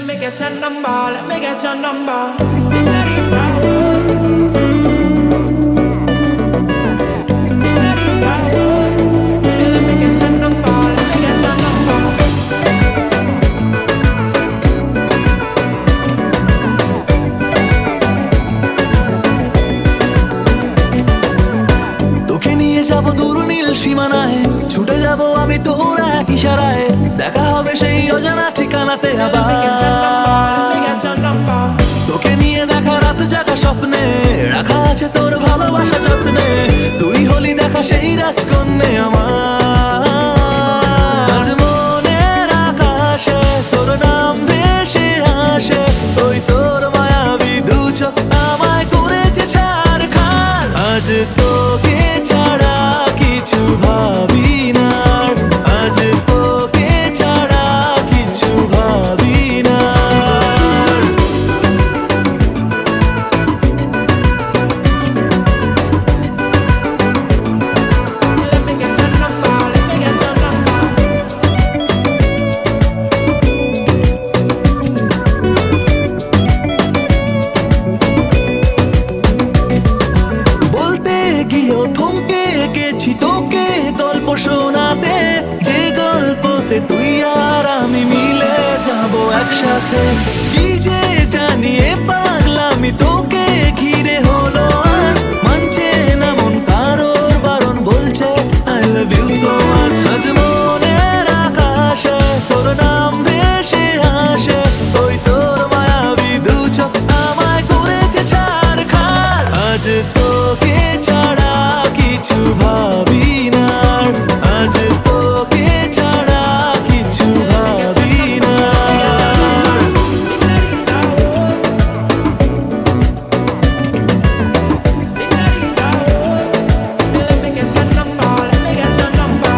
Let me get your number, let me get your number. Señorita, señorita, let me get your number, let me get your number. তোকে নিয়ে যাব দূর নীল সীমানায়, ছুটে যাব আমি তোর এক ইশারায়, দেখা হবে সেই অজানা ঠিকানাতে আবার। তোকে নিয়ে দেখা রাত জাগা স্বপ্নে, রাখা আছে তোর ভালোবাসা যত্নে, তুই হলি দেখা সেই রাজকন্যে আমার। আজ মনের আকাশে তোর নাম ভেসে আসে, ওই তোর মায়াবী দু চোখ আমায় করেছে ছাড়খাড়। আজ তোকে ছাড়া কিছু ভাবি না, আজ তোকে ছাড়া কিছু ভাবি না। Let me get your number, let me get your number. বলতে গিয়েও থমকে গেছি তোকে গল্প শোনাতে, যে গল্পতে তুই আর আমি মিলে যাব একসাথে। কি যে জানিয়ে পাগলামি তোকে ঘিরে হলো আজ, মানছে না মন কারোর বারণ, বলছে I love you so much। আজ মনের আকাশে তোর নাম ভেসে আসে, ওই তোর মায়াবী দু চোখ আমায় করেছে ছাড়খাড়। আজ তোকে ছাড়া কিছু ভাবি না, আজ তোকে ছাড়া কিছু ভাবি না। Señorita, let me get your number, let me get your number.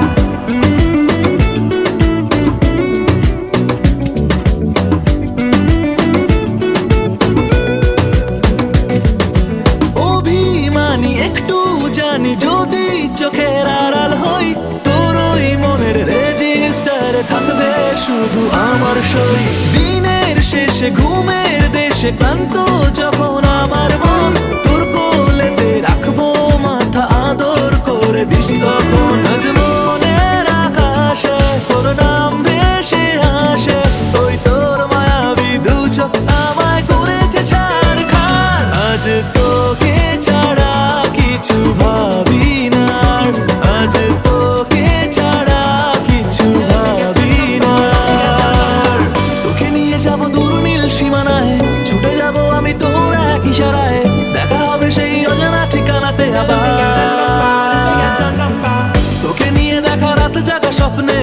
অভিমানী একটু জানি যদি চোখের আড়াল হই, তোর ওই মনের রেজিস্টারে থাকবে শুধু আমার সই। দিনের শেষে ঘুমের দেশে ক্লান্ত যখন আমার মন, তোর কোলেতে রাখবো মাথা আদর করে দিস তখন। আজ মনের আকাশে তোর নাম ভেসে আসে, ওই তোর মায়াবী দু চোখ আমায় করেছে ছাড়খাড়। আজ তোকে ছাড়া কিছু ভাবি না, আজ তোকে ছাড়া কিছু ভাবি না। তোকে নিয়ে যাব দূর নীল সীমানায়, ছুটে যাব আমি তোর এক ইশারায়, দেখা হবে সেই অজানা ঠিকানাতে আবার। তোকে নিয়ে দেখা রাত জাগা স্বপ্নে,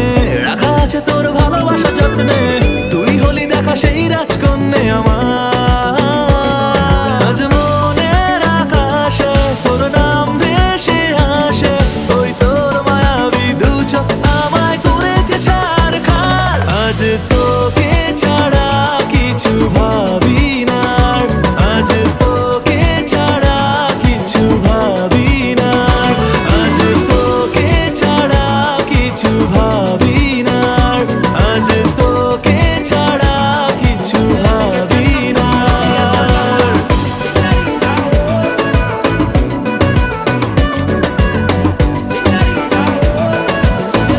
রাখা আছে তোর ভালোবাসা যত্নে, তুই হলি দেখা সেই রাজকন্যে আমার। আজ মনের আকাশে তোর নাম ভেসে আসে, ওই তোর মায়াবী দু চোখ আমায় করেছে ছাড়খাড়। আজ তোকে ছাড়া কিছু ভাবি না, আজ তোকে ছাড়া কিছু ভাবি না, আজ তোকে ছাড়া কিছু ভাবি না, আজ তোকে ছাড়া কিছু ভাবি না।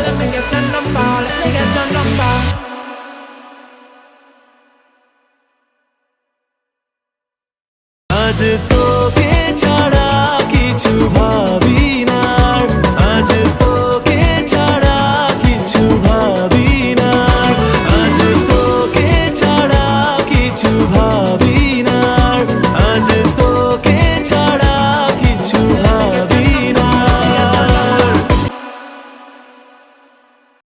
Let me get your number, let me get your number. আজ তো